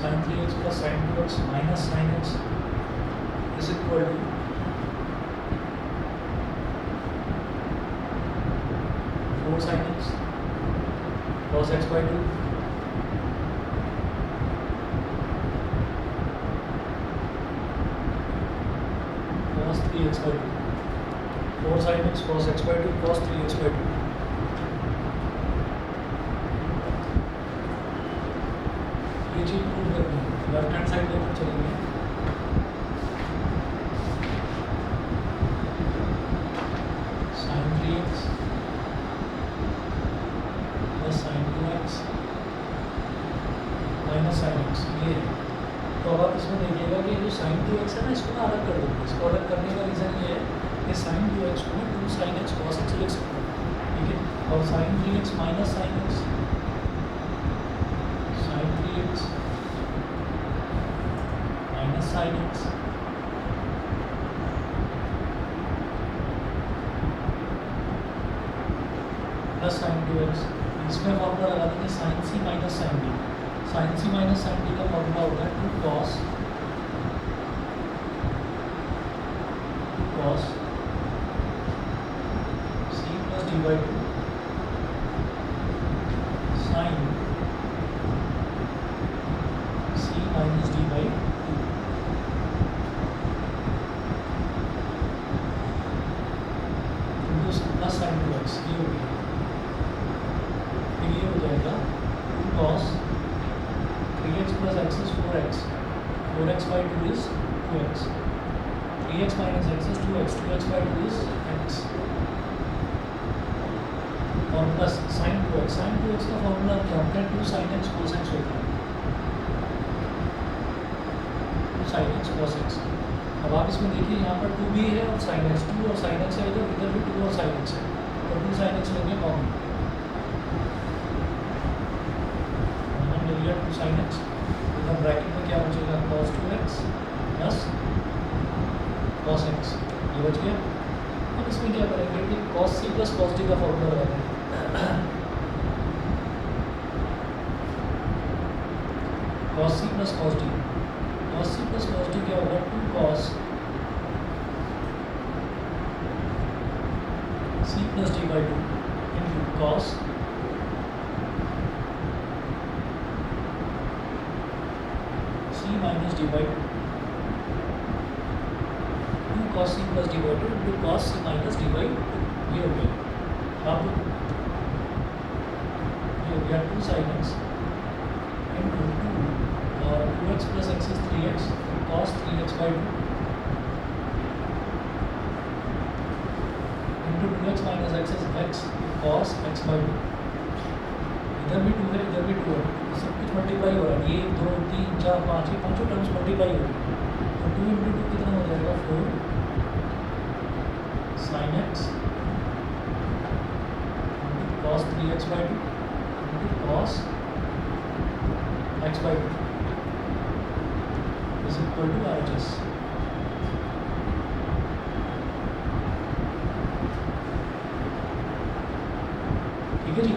sin 3x plus sin 2x minus sin x is equal to 4 sin x cos x by 2 cos 3x by 2. 4 sin x cos x by 2 cos 3x by 2. ये चीज prove करनी है। Left hand side लेकर चलेंगे। sin 3x plus sin 2x minus sin x ये है। तो अब आप इसमें देखिएगा कि जो sin 2x है ना, इसको मैं अलग कर दूँगा। इसको अलग करने का रीज़न ये है कि sin 2x को मैं 2 sin x cos x लिख सकता हूँ, ठीक है। और sin 3x minus sin x sin 3x minus sin x plus sin 2x। इसमें फॉर्मूला लगा देंगे sin c minus sin d। sin c minus sin d का फॉर्मूला होता है 2 cos c plus d by 2 sin c minus d by 2 plus sin 2x ये हो गया। फिर ये हो जाएगा 2 cos 3x plus x is 4x 4x by 2 is 2x 3x minus x is 2x 2x by 2 is x और plus sin 2x का formula क्या होता है 2 sin x cos x होता है 2 sin x cos x। अब आप इसमें देखिए यहाँ पर 2 भी है और sin x 2 और sin x है, इधर भी 2 और sin x है, तो 2 sin x लेंगे कॉमन, ले लिया 2 sin x। इधर ब्रैकेट में क्या बचेगा cos 2x plus cos x, ये बच गया। अब इसमें क्या करेंगे कि cos c plus cos d का फॉर्मूला लगाएंगे। cos c plus cos d क्या होगा 2 cos c plus d by 2 into cos c minus d by 2 2 cos c plus d by 2 into cos c minus d by 2 ये हो गया। अब ये हो गया 2 sin x into 2 और 2x plus x is 3x cos 3x by 2 into 2x minus x is x cos x by 2। इधर भी 2 है, इधर भी 2 है, सब कुछ मल्टीप्लाई हो रहा है। 1 2 3 4 5 ये पांचों टर्म्स मल्टीप्लाई हो रही है। तो 2 इंटू 2 कितना हो जाएगा 4 sin x cos 3x by 2 into cos x by 2 is equal to RHS। ठीक है जी,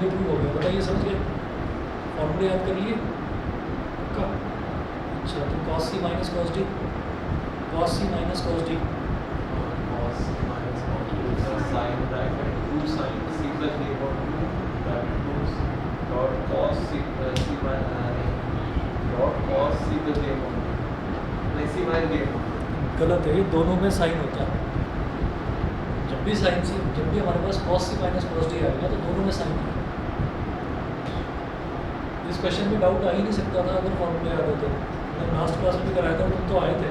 ये प्रूव हो गया। बताइए समझ गए? फॉर्मूले याद कर लिए का? अच्छा, तो cos c minus cos d cos c minus cos d cos minus cos 2 sin bracket 2 sin c plus d over 2 bracket 2 dot cos c plus c minus dot cos c plus d over नहीं c minus d over। गलत है, ये दोनों में sign होता है। जब भी साइन सी, जब भी हमारे पास cos c minus cos d आएगा तो दोनों में साइन है। इस क्वेश्चन में डाउट आ ही नहीं सकता था अगर फॉर्मूले याद होते। मैंने लास्ट क्लास में भी कराया था, तुम तो आए थे,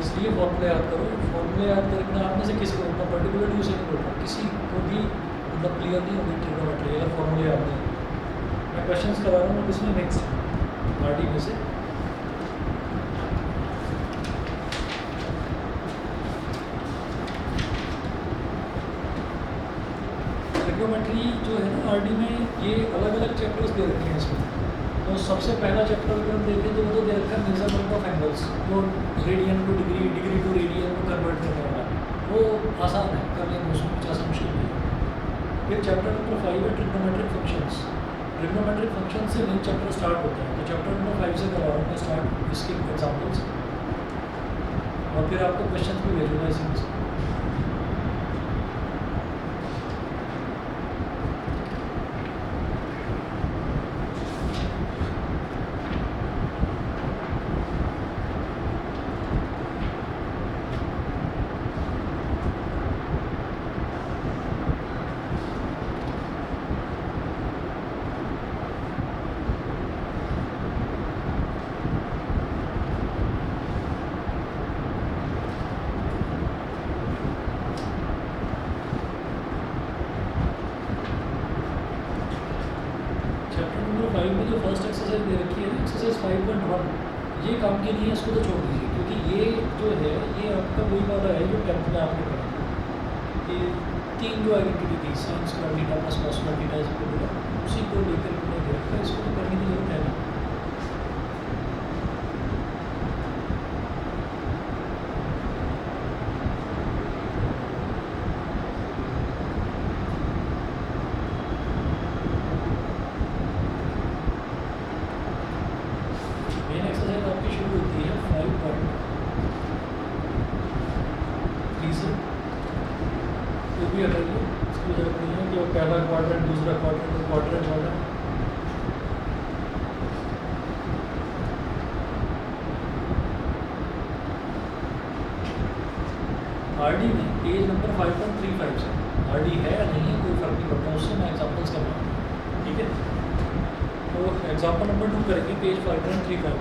इसलिए फॉर्मूले याद करो। फॉर्मूले याद करके आप में से किसी को उतना पर्टिकुलरली उसे नहीं बोल रहा, किसी को भी मतलब क्लियर नहीं होगी ट्रिग्नोमेट्री अगर फॉर्मूले याद नहीं। मैं क्वेश्चंस करा रहा हूँ अब इसमें नेक्स्ट पार्टी में से। ट्रिग्नोमेट्री जो है ना आरडी में, ये अलग अलग चैप्टर्स दे रखे हैं इसमें। तो सबसे पहला चैप्टर अगर हम देखें तो वो तो दे रखा है मेजरमेंट ऑफ एंगल्स, वो radian to degree, degree to radian को कन्वर्ट करने वाला, वो आसान है, कर लेंगे, उसमें कुछ असम्पशन नहीं है। फिर चैप्टर नंबर 5 है ट्रिग्नोमेट्रिक फंक्शंस, ट्रिग्नोमेट्रिक फंक्शन से मेन चैप्टर स्टार्ट होता है, तो चैप्टर नंबर 5 से करवा रहा हूँ स्टार्ट इसके एग्जाम्पल्स, और फिर आपको क्वेश्चन भी भेजूंगा इसी में से। चैप्टर नंबर 5 में जो फर्स्ट एक्सरसाइज दे रखी है एक्सरसाइज 5.1, ये काम की नहीं है, इसको तो छोड़ दीजिए, क्योंकि ये जो है ये आपका वही वाला है जो 10th में आपने पढ़ा। ये 3 जो आइडेंटिटी थी sine square theta plus cos square theta is equal to, उसी को लेकर मैंने दे रखा है, इसको तो करने की जरूरत है ना। मेन एक्सरसाइज आपकी शुरू होती है 5.3 से, कोई भी अगर ये इसकी जरूरत नहीं है कि वो पहला क्वाड्रेंट दूसरा क्वाड्रेंट और क्वाड्रेंट वाला। आरडी में पेज नंबर 5.35 से, आरडी है या नहीं है कोई फर्क नहीं पड़ता, उससे मैं एग्जाम्पल्स कर रहा हूँ, ठीक है। तो एग्जाम्पल नंबर 2 करेंगे पेज 5.35 पर।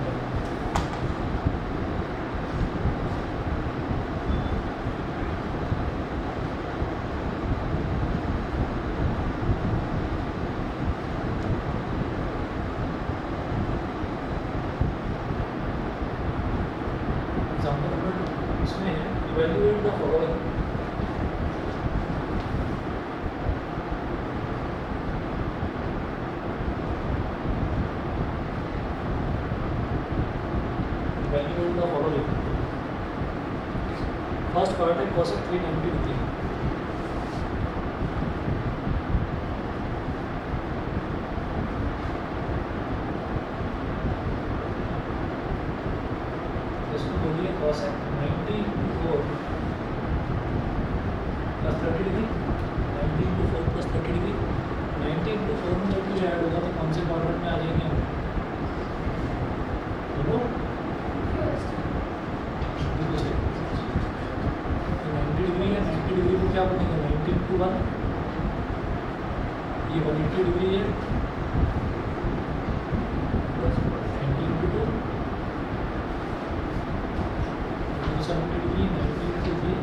एग्जाम्पल नंबर 2 इसमें है evaluate the following. Evaluate the following, first part है cosec 390 डिग्री, इसको बोलिए cosec 90 into 4 plus 30 degree, 90 into 4 plus 30 degree. 90 into 4 में जब कुछ ऐड होगा तो कौन से क्वाड्रेंट में आ जाएंगे हम, बोलो। बिल्कुल सही। तो 90 डिग्री है, 90 डिग्री को क्या बोलेंगे, 90 into 1, ये 180 डिग्री है, 90 into 2, 270 डिग्री, 90 into 3,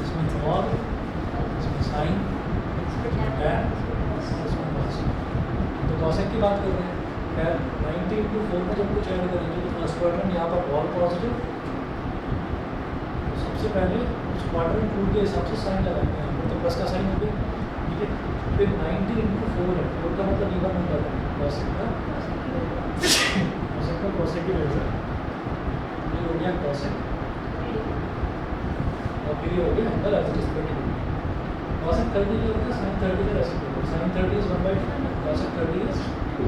इसमें और इसमें साइन, tan, इसमें cos। तो cosec की बात कर रहे हैं, खैर 90 into 4 में जब कुछ ऐड करेंगे तो फर्स्ट क्वाड्रेंट यहाँ पर ऑल पॉजिटिव, तो सबसे पहले उस क्वाड्रेंट रूल के हिसाब से साइन लगाएंगे यहाँ पर, तो प्लस का साइन हो गया, ठीक है। फिर 90 into 4 है, 4 का मतलब इवन नंबर है, cosec का cosec की वजह से ये हो गया cosec, और फिर ये हो गया angle as it is 30 degree. cosec 30 जो होता है sin 30 का reciprocal, sin 30 is 1/2, cosec 30 is 2।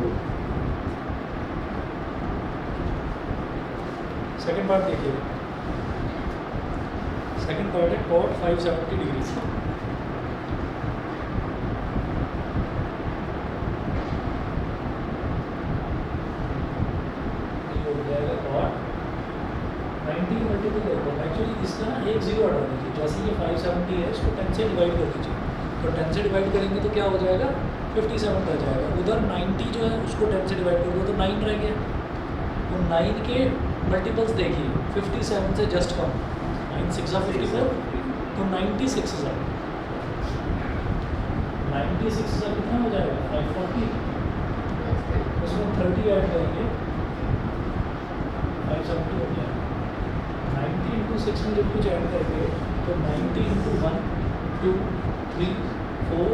Second part देखिए, सेकंड पार्ट है cot 570 डिग्री, ये हो जाएगा cot 90 मल्टीपल करो, एक्चुअली इसका ना एक जीरो हटा दीजिए, जैसे ये 570 है इसको 10 से डिवाइड कर दीजिए, तो 10 से डिवाइड करेंगे तो क्या हो जाएगा 57 रह जाएगा, उधर 90 जो है उसको 10 से डिवाइड कर दो तो 9 रह गया, तो 9 के मल्टीपल्स देखिए 57 से जस्ट कम, 9 6 54, तो 96 हज़ार, 96 हज़ार कितना हो जाएगा 540, उसमें 30 ऐड करेंगे 570 हो गया। 90 into 6 में जब कुछ ऐड करेंगे तो 90 into 1 2 3 4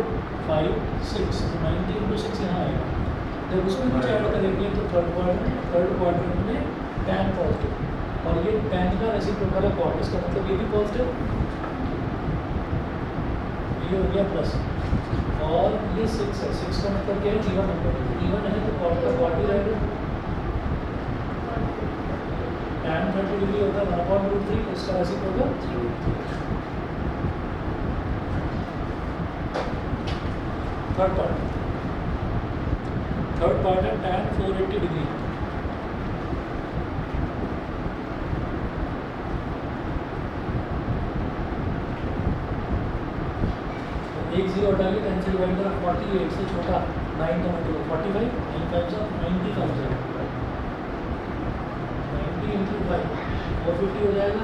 5 6, तो 90 into 6 यहाँ आएगा, जब उसमें कुछ ऐड करेंगे तो थर्ड क्वाड्रेंट में tan पॉजिटिव, और ये tan का रेसिप्रोकल है cot, इसका मतलब ये भी पॉजिटिव, ये हो गया प्लस, और ये 6 है, 6 का मतलब क्या है, इवन नंबर, इवन है तो cot का cot ही रहेगा, tan 30 डिग्री होता है 1/√3, इसका रेसिप्रोकल 3/3। थर्ड पार्ट है tan 480 डिग्री, एक जीरो हटा के 10 से डिवाइड करा, 48 से छोटा 9 का मल्टीपल 45, 9 5 95 जाएगा, 90 इंटू 5 450 हो जाएगा,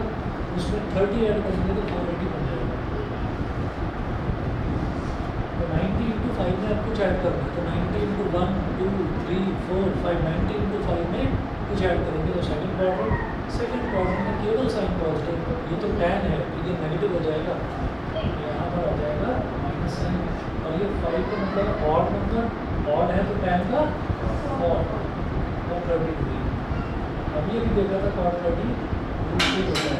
उसमें 30 ऐड करेंगे तो 480 बन जाएगा। तो 90 इंटू 5 में आप कुछ ऐड करना है, तो 90 इंटू 1 2 3 4 5 90 इंटू 5 में कुछ ऐड करेंगे तो सेकंड क्वाड्रेंट में केवल साइन पॉजिटिव, ये तो tan है तो ये नेगेटिव हो जाएगा, यहाँ पर आ जाएगा माइनस साइन, और ये 5 का मतलब ऑड नंबर, ऑड है तो tan का ऑड, और 30 डिग्री, अभी अभी देखा था cot 30 √3 होता है,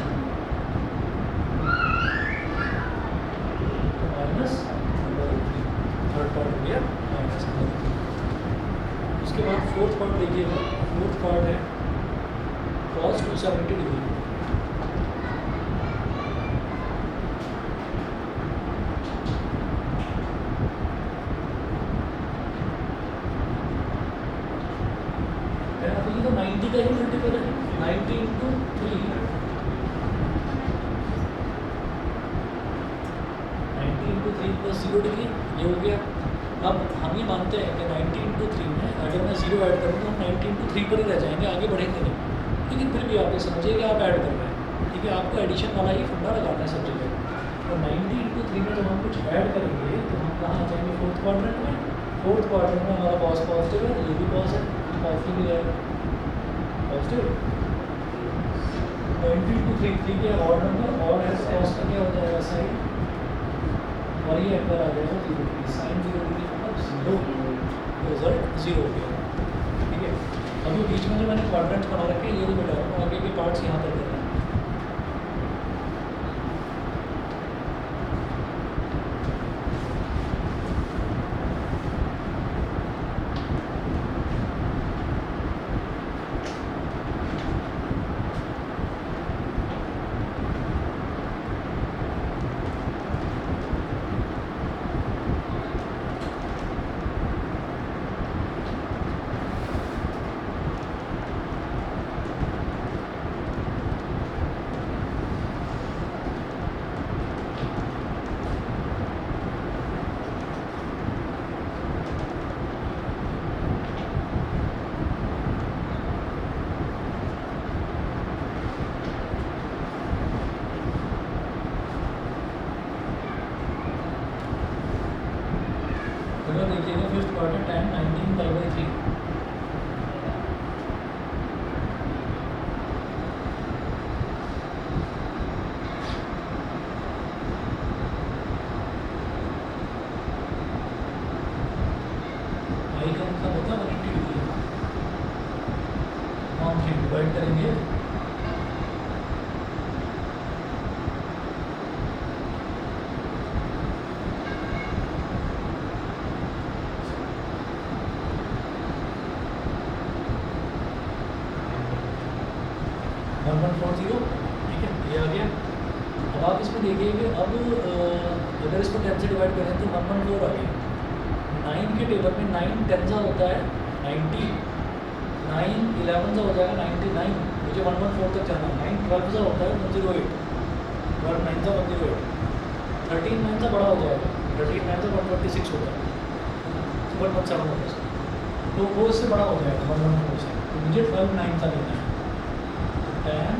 तो माइनस थर्ड पार्ट हो गया माइनस। उसके बाद फोर्थ पार्ट देखिएगा, फोर्थ पार्ट है cos 270 डिग्री, अभी तो 90 का ही मल्टीपल है, 90 इंटू 3 90 इंटू 3 प्लस 0 डिग्री, ये हो गया। अब हम ये मानते हैं कि 90 इंटू 3 में अगर मैं 0 ऐड करूँ तो हम 90 इंटू 3 पर ही रह जाएंगे, आगे बढ़ेंगे नहीं, लेकिन फिर भी आप ये समझिए कि आप ऐड कर रहे हैं, ठीक है, आपको एडिशन वाला ही फंडा लगाना है सब जगह। तो 90 इंटू 3 में जब हम कुछ ऐड करेंगे तो हम कहाँ आ जाएंगे, फोर्थ क्वाड्रेंट में, फोर्थ क्वाड्रेंट में हमारा cos पॉजिटिव है, ये भी पॉजिटिव ही है, पॉजिटिव 90 इंटू 3, 3 के ऑड नंबर, और है cos का क्या हो जाएगा साइन, और ये अंदर आ जाएगा 0 डिग्री, साइन 0 डिग्री मतलब 0, रिजल्ट 0 हो गया, ठीक है। अभी बीच में जो मैंने क्वाड्रेंट्स बना रखे हैं ये नहीं बता रहा हूँ, आगे के पार्ट्स यहाँ तक करना है। अगर देखिएगा फिफ्थ पार्ट है tan 19 pi/3, आई का मतलब होता है 180 डिग्री, हम डिवाइड करेंगे वन 140, ठीक है, ये आ गया। अब आप इसमें देखिए अब अगर इसको 10 से डिवाइड करें तो 114 आ गया। 9 के टेबल में 9 10 होता है 90, 9 11 हो जाएगा 99, मुझे 114 तक जाना, 9 12 होता है 108, 12 9 108, 13 9 बड़ा हो जाएगा, 13 9 126 होता है, 117 होता है, तो वो इससे बड़ा हो जाएगा 114 से, तो मुझे 12 9 का लेना है, तो 10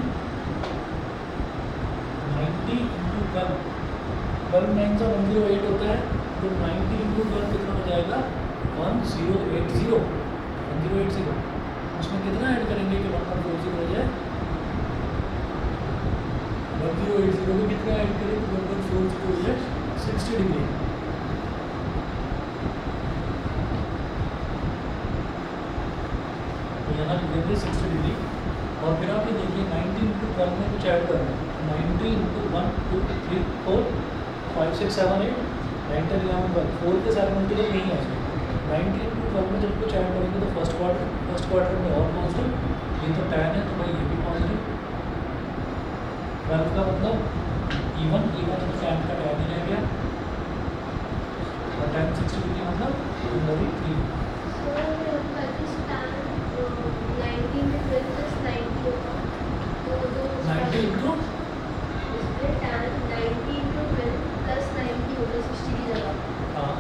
90 इंटू 12 9 108 होता है, तो 90 इंटू 12 कितना हो जाएगा 1080, 1080, उसमें कितना ऐड करेंगे कि 1140 हो जाए, 1080 में कितना ऐड करें तो 1140 हो जाए 60 डिग्री, यहाँ लिख देंगे 60 डिग्री। और फिर आप ये देखिए 90 इंटू 12 में कुछ ऐड करना है। 90 इंटू 1 2 3 4 5 6 7 8 9 10 11 12 4 के सारे मल्टीपल नहीं है इसमें। 90 इंटू 12 में जब कुछ ऐड करेंगे तो फर्स्ट क्वार्टर में और पॉजिटिव, ये तो tan है तो भाई ये भी पॉजिटिव। 12 का मतलब इवन तो tan का tan ही रह गया, और tan 60 डिग्री मतलब 3। नाइन्टी इंटू हाँ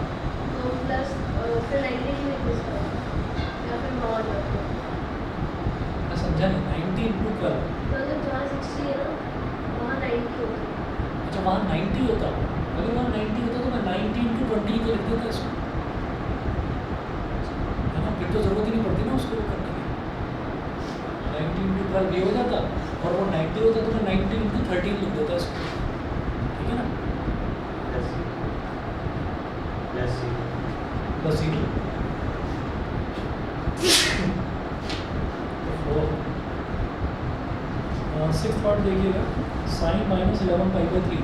मैं समझा नहीं, 90 इंटू 12। अच्छा वहाँ 90 होता, अगर वहाँ 90 होता तो मैं 90 इंटू 20 को लिख देता इसको, है ना, फिर तो ज़रूरत ही नहीं पड़ती ना उसको करने की। 90 इंटू 12 ये हो जाता, और वो 90 होता तो मैं 90 इंटू 13 लिख देता इसको, ठीक है ना। बस ये सिक्स पार्ट देखिएगा, sine minus 11 pi by 3।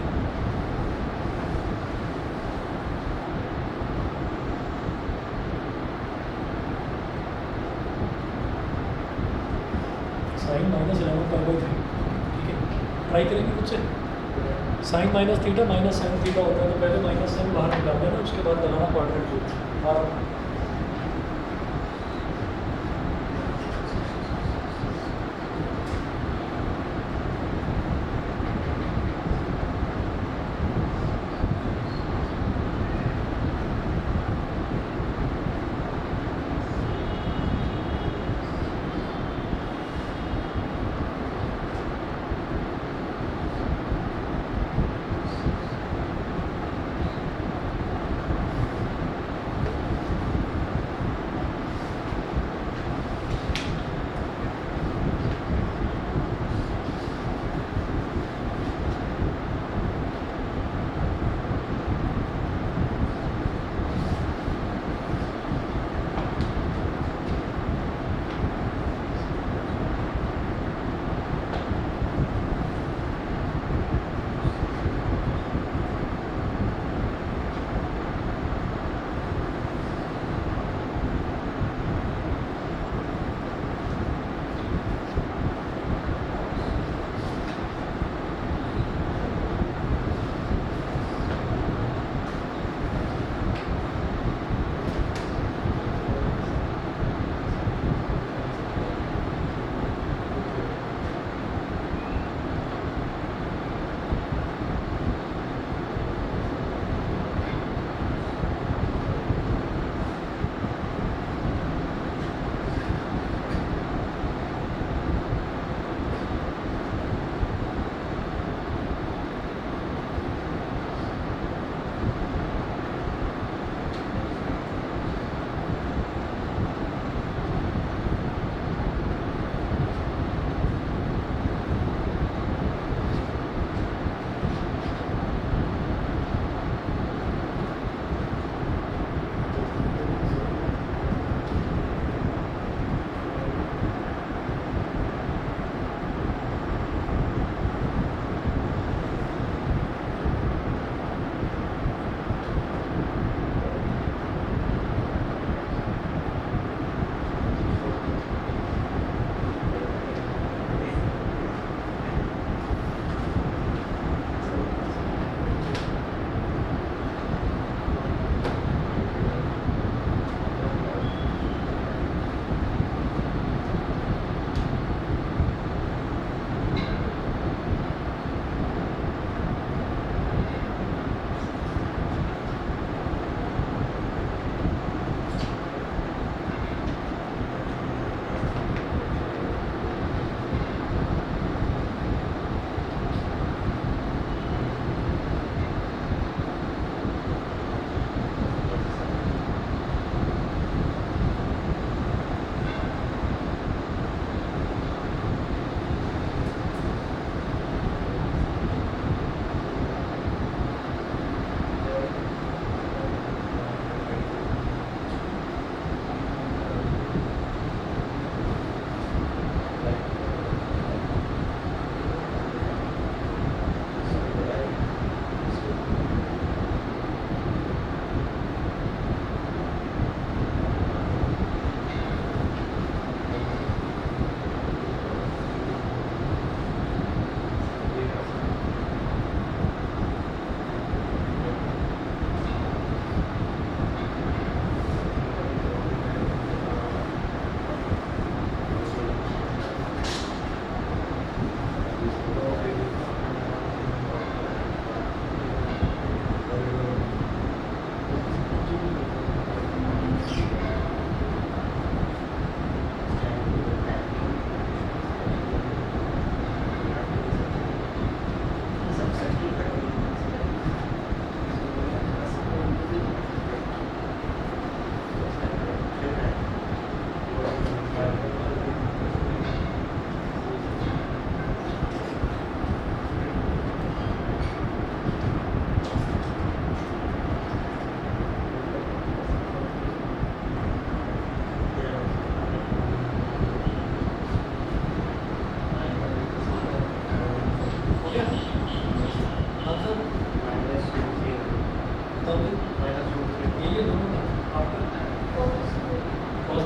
Sine minus 11 pi by 3, ठीक है। ट्राई करेंगे कुछ से। Sine minus theta minus sine theta होता है, तो पहले माइनस साइन बाहर निकाल देना, उसके बाद लगाना क्वाड्रेंट रूल। और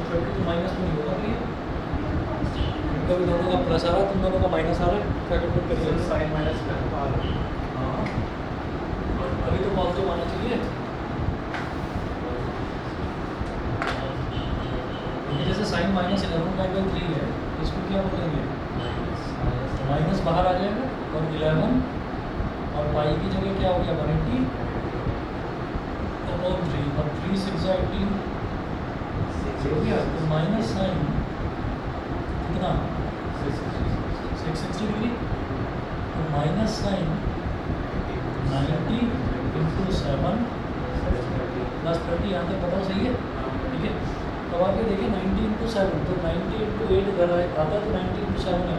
30 तो माइनस तो नहीं होगा भैया, इनका भी दोनों का प्लस आ रहा है, तुम दोनों का माइनस आ रहा है, क्या कैलकुलेट करिए? साइन माइनस का हाँ, अभी तो पॉजिटिव आना चाहिए। ये जैसे साइन माइनस 11/3 है, इसको क्या बोलेंगे? माइनस बाहर आ जाएगा और 11 और पाई की जगह क्या हो गया 180/3 और 3 6 18 हो गया, तो माइनस साइन कितना 660 डिग्री, तो माइनस साइन 90 × 7 + 30 यहाँ तक बताओ सही है, ठीक है। तो आगे देखिए 90 × 7, तो 90 × 8 इधर आता है, तो 90 × 7 है,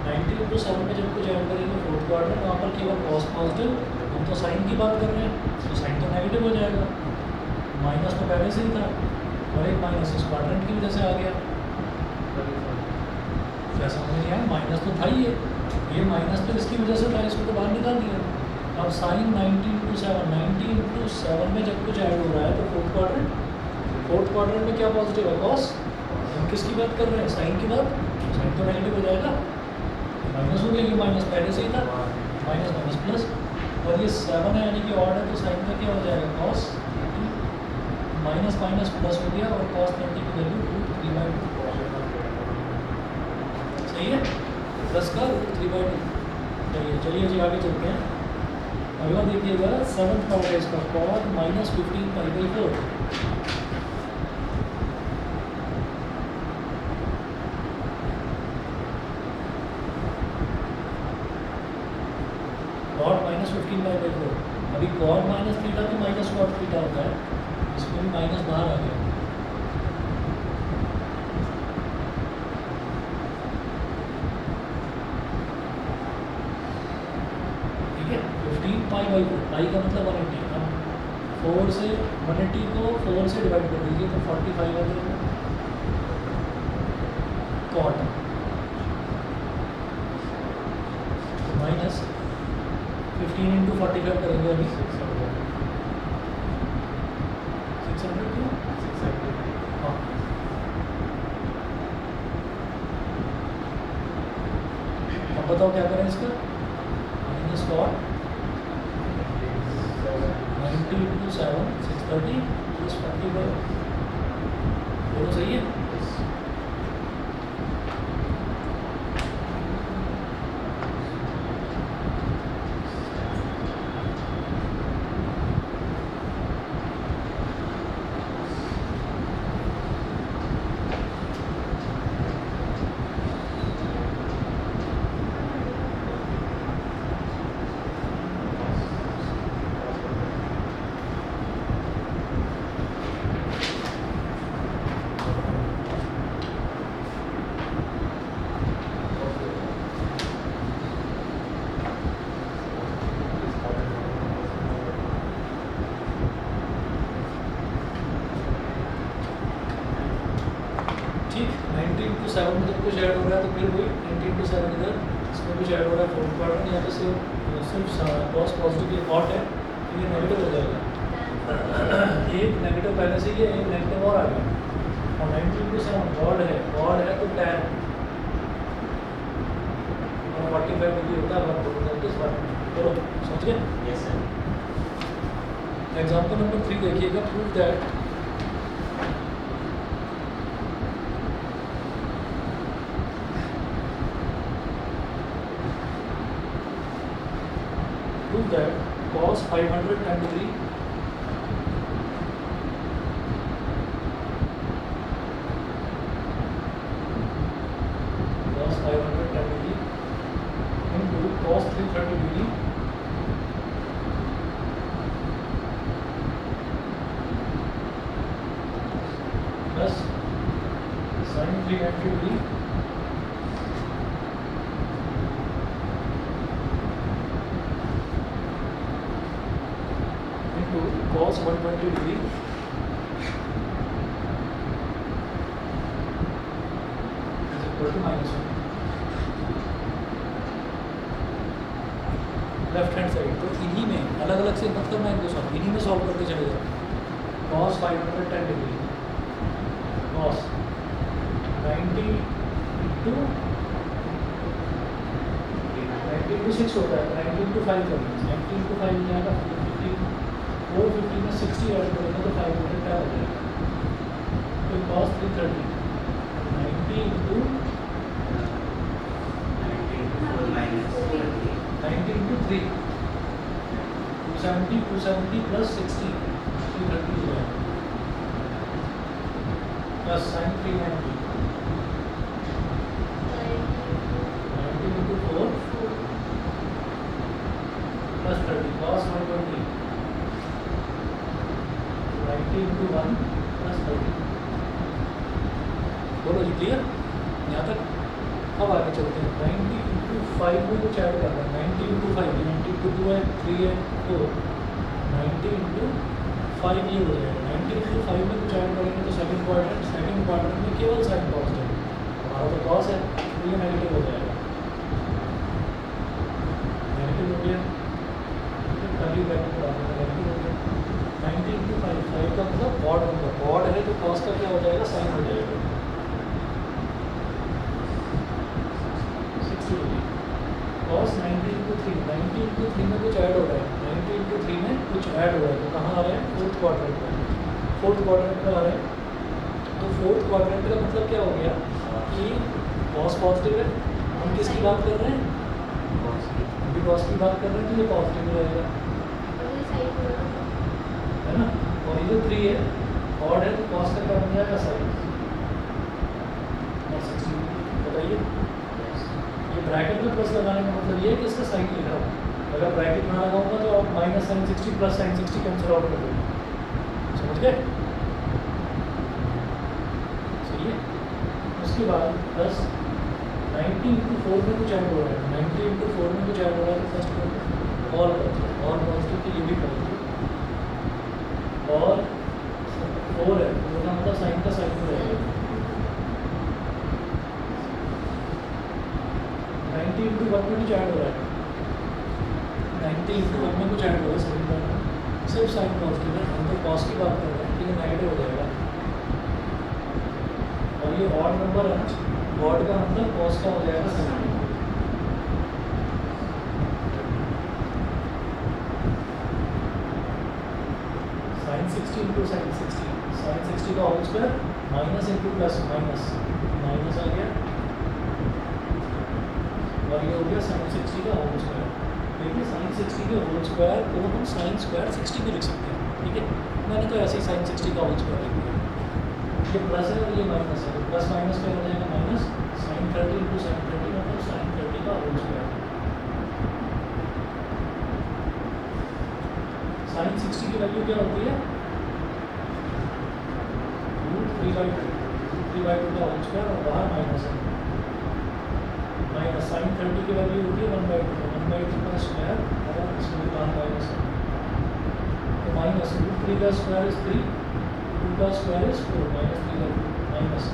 90 × 7 में जब कुछ ऐड करेंगे फोर्थ क्वाड्रेंट, वहाँ पर केवल कॉस पॉजिटिव, हम तो साइन की बात कर रहे हैं, तो साइन तो नेगेटिव हो जाएगा, माइनस तो पहले से ही था और एक माइनस इस क्वाड्रेंट की वजह से आ गया। क्या समझ नहीं आया? माइनस तो था ही ये माइनस तो इसकी वजह से था, इसको तो बाहर निकाल दिया। अब साइन 90 × 7, 90 × 7 में जब कुछ ऐड हो रहा है तो फोर्थ क्वाड्रेंट में क्या पॉजिटिव है? कॉस। हम किसकी बात कर रहे हैं? साइन की बात। साइन तो नेगेटिव हो जाएगा, माइनस हो गया, ये माइनस पहले से ही था, माइनस माइनस प्लस, और ये 7 है यानी कि ऑड है, तो साइन का क्या हो जाएगा? कॉस, माइनस माइनस प्लस हो गया और कॉस 30 की वैल्यू √3/2 सही है, प्लस का √3/2 चलिए चलिए जी आगे चलते हैं। अगला देखिएगा 7th पार्ट है इसका, cos -15π/4। cot -15π/4, अभी cot -θ तो माइनस cot θ होता है, इसमें भी माइनस बाहर आ गया, ठीक है। 15π/4, पाई का मतलब 180, अब 4 से 180 को 4 से डिवाइड कर दीजिए तो 45 आ जाएगा cot, माइनस 15 × 45 करेंगे अभी 600 क्यों? हाँ, अब बताओ क्या करें इसका? माइनस cot 90 × 7 630 + 45, दोनों सही है। ठीक, 90 × 7 में जब कुछ ऐड हो रहा है तो फिर वही 90 × 7 इधर, इसमें कुछ ऐड हो रहा है फोर्थ क्वाड्रेंट, यहाँ पे सिर्फ कॉस पॉजिटिव ये कॉट है, तो ये नेगेटिव हो जाएगा, एक नेगेटिव पहले से ही है, एक नेगेटिव और आ गया, और 90 × 7 गॉड है तो टैन, और 45 डिग्री होता है 1/2 बार। चलो समझ गए? Yes sir. एग्जाम्पल नंबर 3 देखिएगा, prove that cos 510 degree into cos 330 degree plus sin 390 degree into cos 120 degree is equal to -1। Left hand side तो इन्हीं में अलग अलग से मत करना, एक दो सॉल्व, इन्हीं में सॉल्व करके चले जाओ। cos 510 डिग्री कॉस 90 इंटू 6 होता है, 90 इंटू 5 करेंगे, 90 इंटू 5 हो जाएगा 15, 450 में 60 ऐड करेंगे तो 500 क्या हो जाएगा, तो कॉस 330, 90 इंटू 3, 270 प्लस 60, 330 हो जाएगा, plus sign 390, 90 into 4 plus 30, cos 120, 90 into 1 plus 30। बोलो जी क्लियर यहाँ तक। अब आगे चलते हैं, 90 इंटू 5 में कुछ ऐड करना है, 90 इंटू 5, 90 इंटू 2 है, 3 है, 4, 90 इंटू 5 ये हो जाएगा, 90 इंटू 5 में कुछ ऐड करेंगे तो सेकंड क्वाड्रेंट में केवल साइन कॉस है, हमारा तो कॉस है तो ये नेगेटिव हो जाएगा, नेगेटिव हो गया, कर्ली ब्रैकेट पर आना नेगेटिव हो गया, 90 इंटू 5 का मतलब ऑड नंबर, ऑड है तो कॉस का क्या हो जाएगा, साइन हो जाएगा, 60 हो गई, कॉस 90 इंटू 3, 90 इंटू 3 में कुछ ऐड हो रहा है, 90 इंटू 3 में कुछ ऐड हो रहा है तो कहाँ आ रहा है, फोर्थ क्वाड्रेंट में आ रहा है, तो फोर्थ क्वाड्रेंट का मतलब क्या हो गया कि कॉस पॉजिटिव है, हम किसकी बात कर रहे हैं, अभी कॉस की बात कर रहे हैं तो ये पॉजिटिव रहेगा, है ना, और ये जो 3 है ऑड है तो कॉस का क्या बन जाएगा, साइन, और 60 बताइए, ये ब्रैकेट में प्लस लगाने का मतलब ये है कि इसका साइन लिख रहा हूँ, अगर ब्रैकेट ना लगाऊंगा तो आप minus sine 60 plus sine 60 cancel out कर देंगे, समझ गए, सही है। उसके बाद प्लस 90 इंटू 4 में कुछ ऐड हो रहा है, 90 इंटू 4 में कुछ ऐड हो रहा है तो फर्स्ट ऑल पॉजिटिव तो ये भी पॉजिटिव, और 4 है तो उसका मतलब साइन का साइन रहेगा, 90 इंटू 1 में कुछ ऐड हो रहा है, 90 इंटू 1 में कुछ ऐड हो रहा है, सभी बात सिर्फ साइन पॉजिटिव है, हम तो कॉस की बात कर रहे हैं, ठीक है, नेगेटिव हो जाएगा, और ये ऑड नंबर है, ऑड का मतलब कॉस का हो जाएगा साइन, साइन 60 इंटू साइन 60 का whole square minus into plus minus आ गया, और ये हो गया साइन 60 का होल स्क्वायर, देखिए साइन 60 के होल स्क्वायर को हम साइन स्क्वायर 60 भी लिख सकते हैं, ठीक है, मैंने तो ऐसे ही साइन 60 का होल स्क्वायर लिख दिया, ये प्लस है और ये माइनस है, तो प्लस माइनस क्या हो जाएगा, माइनस साइन 30 इंटू साइन 30 मतलब साइन 30 का होल स्क्वायर, साइन 60 की वैल्यू क्या होती है, √3/2 का होल स्क्वायर, और बाहर माइनस है, माइनस साइन 30 की वैल्यू होती है 1/2 का स्क्वायर, और इसमें भी बाहर माइनस है, तो माइनस √3 का स्क्वायर इज 3, 2 का स्क्वायर इज 4, माइनस 3/2, माइनस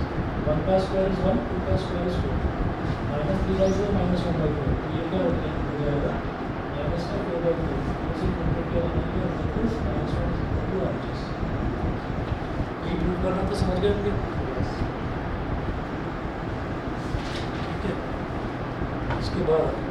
1 का स्क्वायर इज 1, 2 का स्क्वायर इज 4, माइनस 3/4 माइनस 1/4, तो ये क्या हो जाएगा, माइनस का 4/4, इसी कंप्लीट किया जाएगा, ये प्रूव करना तो समझ गए होंगे, ठीक है। इसके बाद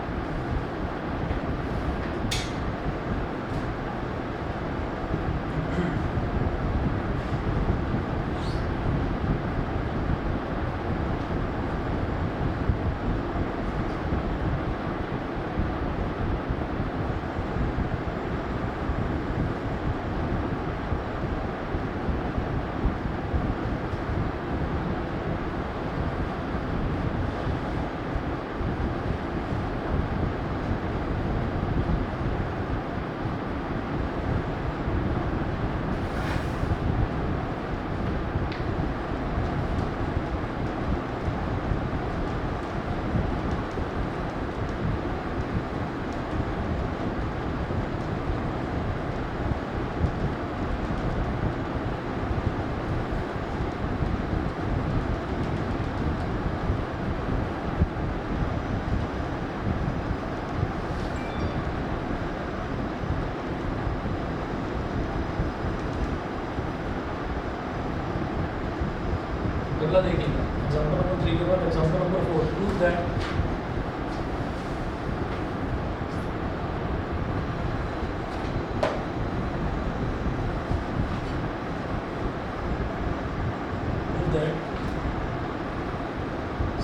अगला देखिएगा एग्जाम्पल नंबर 3 के बाद example number 4 prove that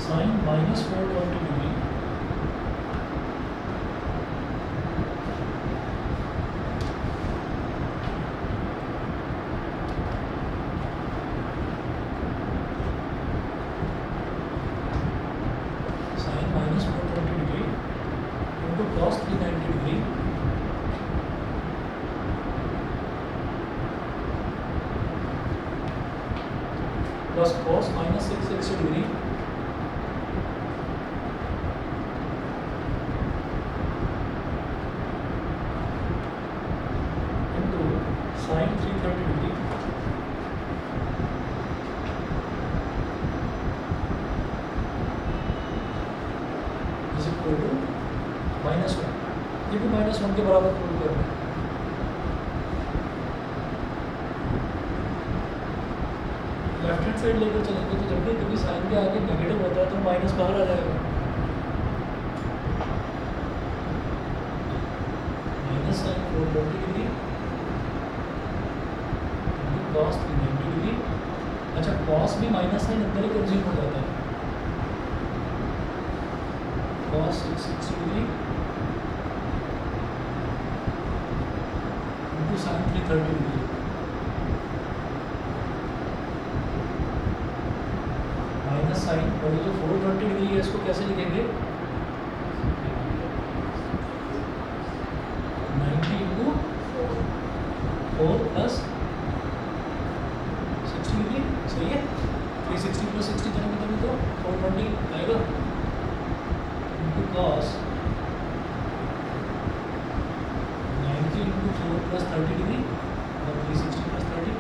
sin minus 420 degree sin minus 420 degree into cos 390 degree plus cos minus 660 degree into sin 330 degree is equal to -1. ये भी -1 के बराबर प्रूव करना है। लेफ्ट हैंड साइड लेकर चलेंगे तो जब भी कभी साइन के आगे नेगेटिव होता है तो माइनस बाहर आ जाएगा। Minus sine 420 degree cos 390 degree. अच्छा कॉस भी माइनस साइन अंदर ही कंज्यूम हो जाता है। Cos 660 degree into sine 330 degree minus sine और ये जो 420 डिग्री है इसको कैसे लिखेंगे 90 इंटू 4 प्लस 60 डिग्री सही है। 360 प्लस 60 करेंगे तभी तो 420 आएगा into cos 90 into 4 plus 30 degree और 360 plus 30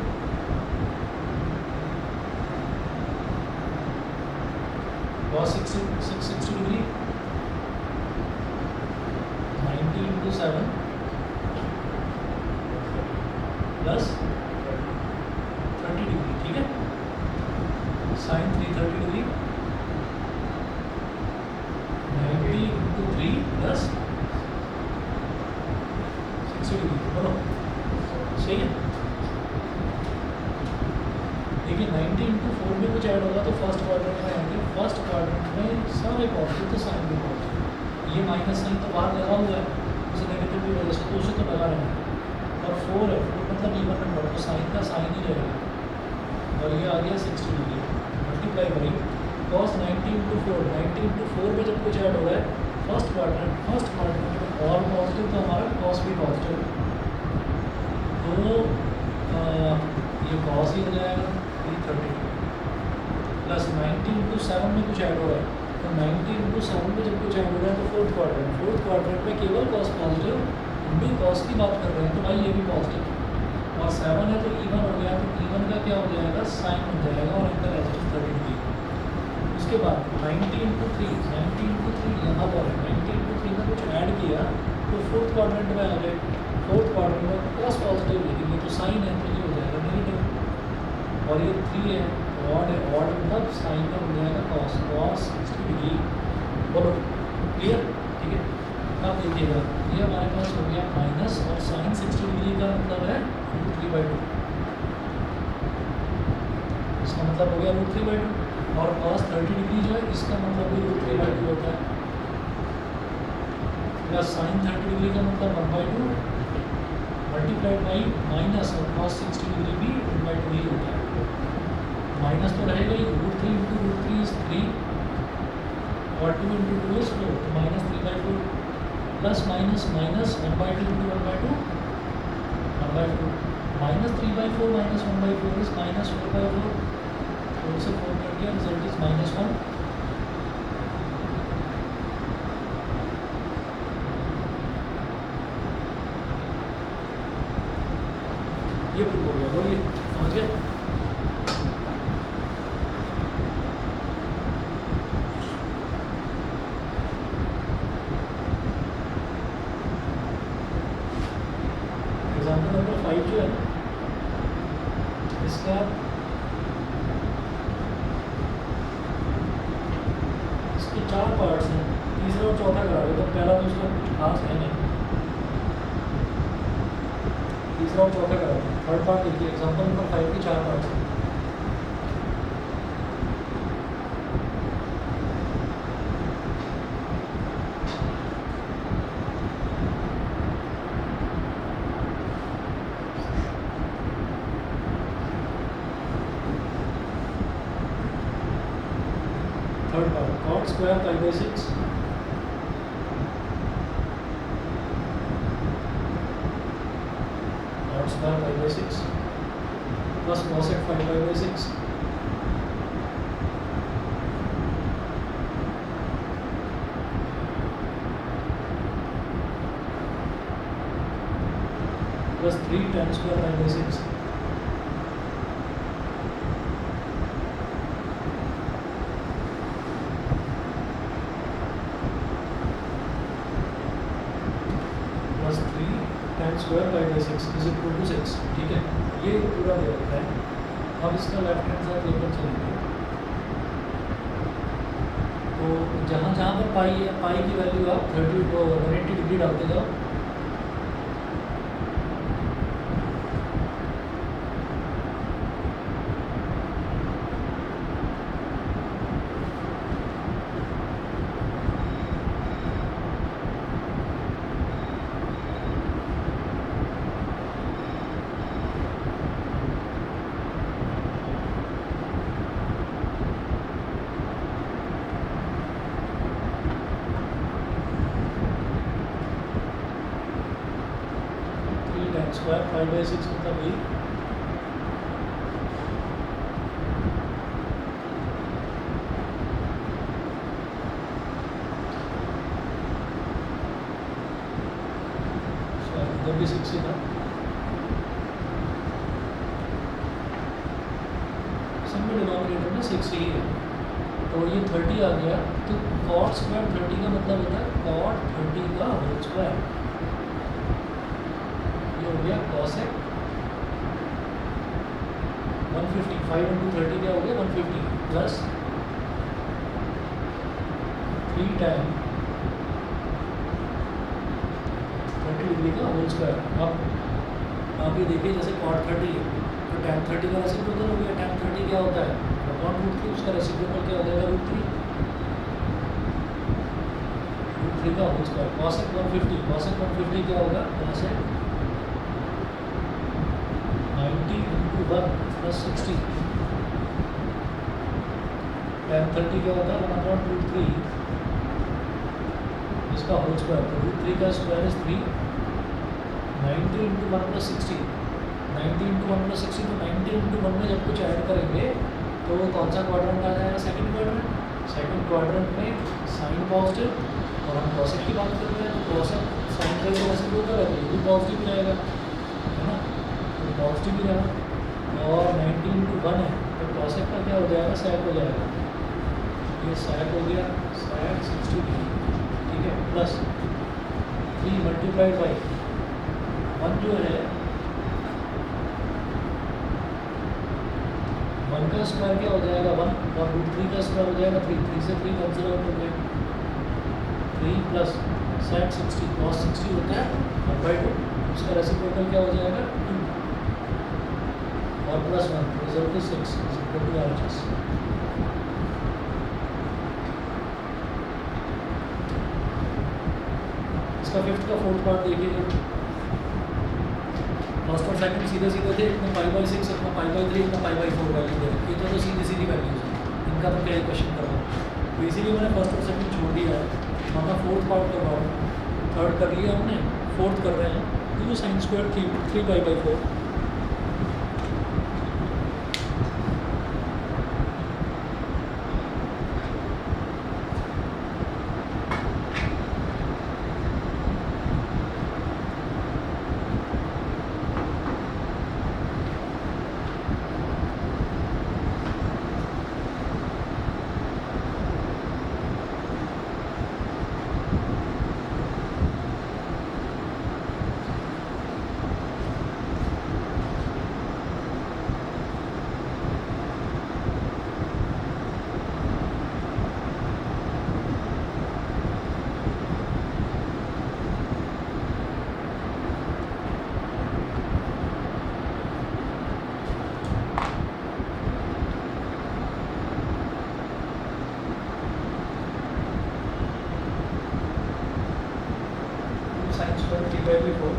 cos 660 degree 90 into 7 plus 30 degree ठीक है। sin 330 degree 90 into 3 plus 60 degree बोलो सही है। देखिए 90 इंटू 4 में कुछ ऐड होगा तो फर्स्ट क्वाड्रेंट में आएंगे। फर्स्ट क्वाड्रेंट में सारे पॉजिटिव तो साइन भी पॉजिटिव। ये माइनस साइन तो बाहर लगा हुआ है उसे नेगेटिव भी वजह से तो उसे तो लगा रहेगा और 4 है 4 मतलब इवन नंबर तो साइन का साइन ही रहेगा और ये आ गया 60 डिग्री मल्टीप्लाई करें कॉस 90 इंटू 4 में जब कुछ ऐड हो रहा है फर्स्ट क्वाड्रेंट में और पॉजिटिव तो हमारा कॉस भी पॉजिटिव तो ये कॉस ही हो जाएगा 330 प्लस 90 इंटू 7 में कुछ ऐड हो रहा है तो 90 इंटू 7 में जब कुछ ऐड हो रहा है तो फोर्थ क्वाड्रेंट में केवल कॉस पॉजिटिव इंटू कॉस की बात कर रहे हैं तो भाई ये भी पॉजिटिव और 7 है तो इवन हो गया तो इवन का क्या हो जाएगा साइन हो जाएगा और इनका रेजिस्टेंस 30 डिग्री। उसके बाद 90 इंटू 3 यहाँ पर 90 इंटू 3 में कुछ ऐड किया तो फोर्थ क्वाड्रेंट में आ गए। फोर्थ क्वाड्रेंट में कॉस पॉजिटिव लिखेंगे तो साइन है तो ये हो जाएगा नेगेटिव और ये 3 है ऑड मतलब साइन का हो जाएगा कॉस 60 डिग्री बोलो क्लियर ठीक है। अब देखिएगा ये हमारे पास हो गया माइनस और साइन 60 डिग्री का मतलब है √3/2 इसका मतलब हो गया √3/2 और cos 30 डिग्री जो है इसका मतलब भी √3/2 होता है प्लस साइन 30 डिग्री का मतलब 1/2 मल्टीप्लाइड बाई माइनस और cos 60 डिग्री भी 1/2 ही होता है। माइनस तो रहेगा ही √3 इंटू √3 इज 3 और 2 इंटू 2 इज 4 तो minus 3/4 plus minus 1/2 into 1/2 minus 3/4 minus 1/4 is minus 4/4 4 से 4 कट गया रिजल्ट इज -1 ये प्रूव हो गया बोलिए समझ गए। एग्जाम्पल नंबर 5 जो है इसका 4 पार्ट्स हैं, तीसरा और चौथा करा दो, तो पहला तो उसका कुछ खास है नहीं, तीसरा और चौथा करा दो। थर्ड पार्ट देखिए, एग्जाम्पल नंबर 5 के 4 पार्ट्स हैं। Third part, cot square pi by 6, cot square pi by 6 plus cosec 5 pi by 6 plus 3 tan square pi by 6 plus 3 tan square pi by 6 is equal to 6। ठीक है, ये पूरा दे रखा है। अब इसका लेफ्ट हैंड साइड लेकर चलेंगे, तो जहाँ जहाँ पर पाई है, पाई की वैल्यू आप 180 डिग्री डालते जाओ। स्क्वायर 5 बाई 6 मतलब ये इधर भी 6 ही था, सब में डिनोमिनेटर में 6 ही है, तो ये 30 आ गया। तो cot स्क्वायर 30 का मतलब होता है cot 30 का होल स्क्वायर, हो गया cosec 150, 5 इंटू 30 क्या हो गया 150 प्लस 3 tan 30 डिग्री का होल स्क्वायर। अब आप ये देखिए, जैसे cot 30 है तो tan 30 का रेसिप्रोकल हो गया। tan 30 क्या होता है अपॉन √3, उसका रेसिप्रोकल क्या हो जाएगा √3 का होल स्क्वायर। cosec 150, cosec 150 क्या होगा cosec 90 इंटू 1 प्लस 60, tan 30 क्या होता है 1/√3 इसका होल स्क्वायर, तो √3 का square is 3, 90 into 1 plus 60, 90 into 1 plus 60, तो 90 इंटू 1 में जब कुछ ऐड करेंगे तो वो कौन सा क्वाड्रेंट आ जाएगा, सेकंड क्वाड्रेंट। सेकंड क्वाड्रेंट में साइन पॉजिटिव, और हम cosec की बात कर रहे हैं, तो cosec साइन का वजह से होता है, ये भी पॉजिटिव रहेगा, है ना, तो पॉजिटिव भी रहेगा। और 90 इंटू 1 है तो cosec का क्या हो जाएगा sec हो जाएगा, ये sec हो गया, sec 60 डिग्री। ठीक है, प्लस 3 मल्टीप्लाइड बाई 1 जो है 1 का स्क्वायर क्या हो जाएगा 1, और √3 का स्क्वायर हो जाएगा 3, 3 से 3 कैंसिल आउट हो गया, 3 प्लस sec 60 cos 60 होता है 1/2, उसका रेसिप्रोकल क्या हो जाएगा 2, और plus 1 result is 6 is equal to RHS। इसका फिफ्थ का फोर्थ पार्ट देखिए, फर्स्ट और सेकंड सीधे सीधे थे, इतना 5/6, इतना 5/3, इतना 5/4 वैल्यू दे रखी है, तो सीधी सीधी वैल्यूज है, इनका तो क्या ही क्वेश्चन कर रहा हूँ। तो इसीलिए मैंने फर्स्ट और सेकंड छोड़ दिया है। हम फोर्थ पार्ट कर रहा हूँ, थर्ड कर लिया हमने, फोर्थ कर रहे हैं, तो ये sine square 3π/4 3 3/4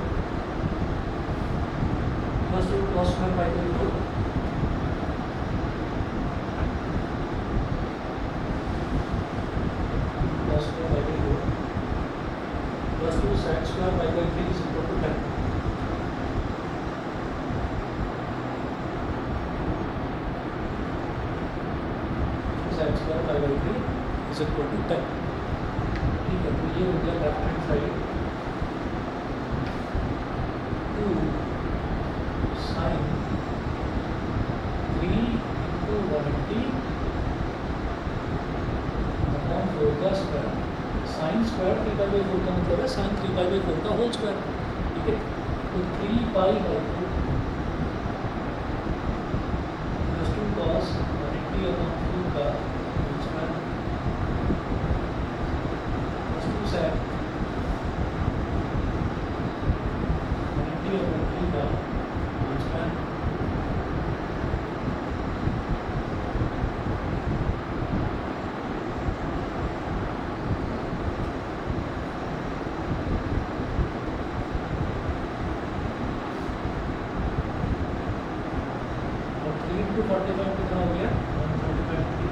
plus 2 cos square pi/4 cos square pi/4 plus 2 sec square pi/3 is equal to 10. Sec square pi/3 is equal to 10. ठीक है, तो ये हो गया left hand side 2 sin 3 into 180 upon 4 का स्क्वायर. साइन स्क्वायर 3/4 का मतलब है साइन 3/4 का होल स्क्वायर. ठीक है, तो 3/2 प्लस 2 cos 180 अपॉन 4 का होल स्क्वायर प्लस 2 sec 180 अपॉन 3 का होल स्क्वायर. और 3 into 45 कितना हो गया 135 डिग्री.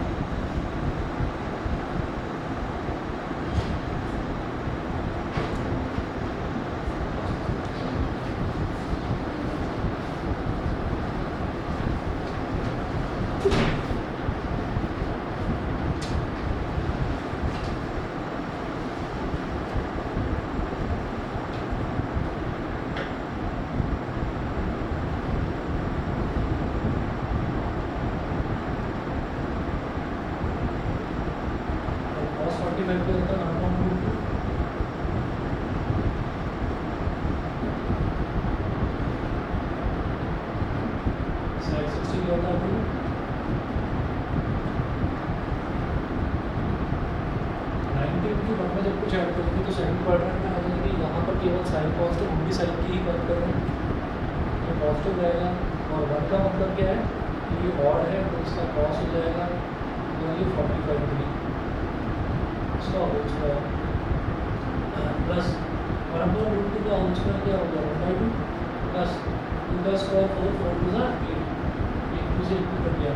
cos 45 पे होता है 1/2 sec 60 क्या होता है 2 90 into 1 में जब कुछ ऐड करेंगे तो सेकंड क्वाड्रेंट में आ जाएंगे. यहाँ पर केवल साइन पॉजिटिव, हम भी साइन की ही बात कर रहे हैं, तो पॉजिटिव रहेगा. और 1 का मतलब क्या है कि ये ऑड है तो इसका कॉस हो जाएगा तो ये 45 डिग्री इसका होल स्क्वायर प्लस 1/2 का होल स्क्वायर क्या होगा 1/2 प्लस 2 का स्क्वायर 4 4 2 8 एक दूसरे इक्वल कर दिया.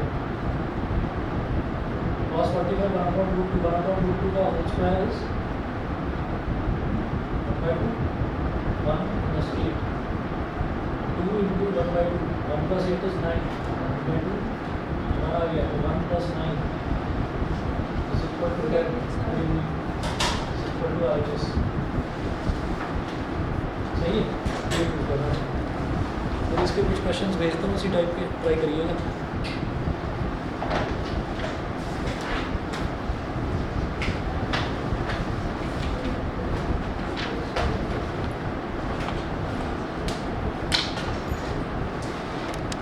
cos 45 1/2 का whole square is 1/2 1 plus 8 2 into 1/2 1 plus 8 is 9 1/2 हमारा आ गया 1 plus 9 is equal to 10 is equal to RHS. सही है, ये प्रूव करना है. और इसके कुछ क्वेश्चंस भेजता हूँ उसी टाइप के, ट्राई करिएगा.